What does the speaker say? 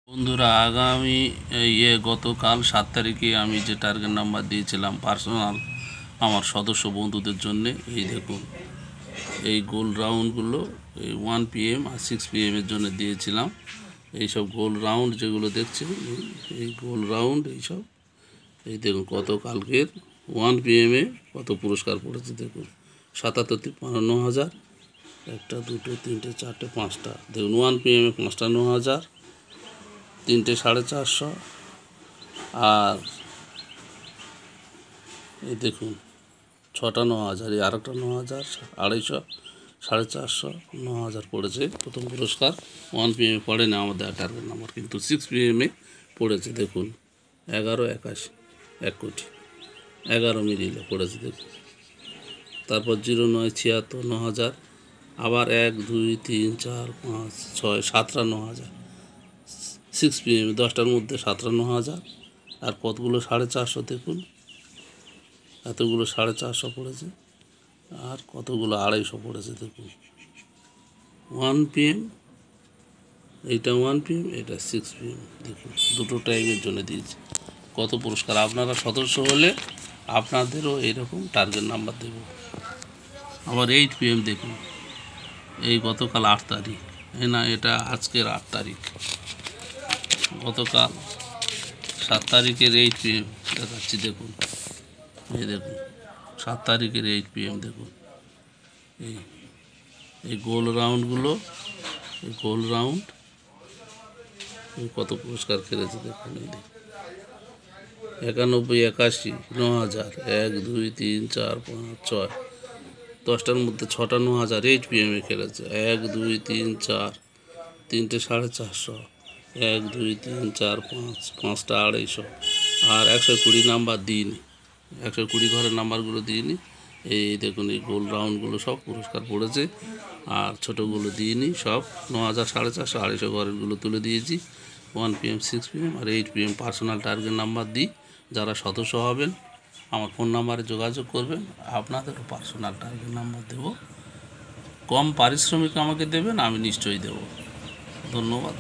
বন্ধুরা আগামী গতকাল 7 তারিখে আমি যে টার্গেট নাম্বার দিয়েছিলাম পার্সোনাল আমার সদস্য বন্ধুদের জন্য, এই দেখুন এই গোল রাউন্ডগুলো এই 1 PM আর 6 PM এর জন্য দিয়েছিলাম। এইসব গোল রাউন্ড যেগুলো দেখছেন, এই গোল রাউন্ড এইসব, এই দেখুন গতকালকের 1 PM এ কত পুরস্কার পড়েছে দেখুন, 77-53-9000, 1টা 2টো 3টে 4টে 5টা, দেখুন 1 PM এ 5টা 9000, 3টে 450, আর এই দেখুন 6টা 9000, এই আরেকটা 9000, 250, 450, 9000 পড়েছে প্রথম পুরস্কার। 1 PM এ পড়ে না আমাদের টার্গেট নাম্বার, কিন্তু 6 PM এ পড়েছে দেখুন 1181, 1 কোটি 11 মিলিয়ে পড়েছে দেখুন। তারপর 0976, 9000, আবার 1 2 3 4 5 6 7টা 9000, 6 PM 10টার মধ্যে 7টা 9000, আর কতগুলো 450 দেখুন, এতগুলো 450 পড়েছে, আর কতগুলো 250 পড়েছে দেখুন। 1 PM, এইটা 1 PM, এটা 6 PM দেখুন, দুটো টাইমের জন্য দিয়েছি। কত পুরস্কার! আপনারা সদস্য হলে আপনাদেরও এইরকম টার্গেট নাম্বার দেব। আবার 8 PM দেখুন, এই গতকাল 8 তারিখ, না এটা আজকের 8 তারিখ, গতকাল 7 তারিখের 8 PM দেখাচ্ছি দেখুন, এই দেখুন 7 তারিখের 8 PM দেখুন, এই গোল রাউন্ডগুলো, এই গোল রাউন্ড কত পুরস্কার খেলেছে দেখুন। এই দেখুন 91, 81, 9000, 1 2 3 4 5 6, 10টার মধ্যে 6টা 9000, 8 PM এ খেলেছে। 1 2 3 4, 3টে 450, 1 2 3 4 5, 5টা 250, আর 120 নাম্বার দিইনি, 120 ঘরের নাম্বারগুলো দিইনি। এই দেখুন এই গোল রাউন্ডগুলো সব পুরস্কার পড়েছে, আর ছোটোগুলো দিইনি, সব 9000, 450, 250 ঘরেরগুলো তুলে দিয়েছি। 1 PM, 6 PM আর 8 PM পার্সোনাল টার্গেট নাম্বার দিই। যারা সদস্য হবেন আমার ফোন নাম্বারে যোগাযোগ করবেন, আপনাদেরও পার্সোনাল টার্গেট নাম্বার দেব। কম পারিশ্রমিক আমাকে দেবেন, আমি নিশ্চয়ই দেব। ধন্যবাদ।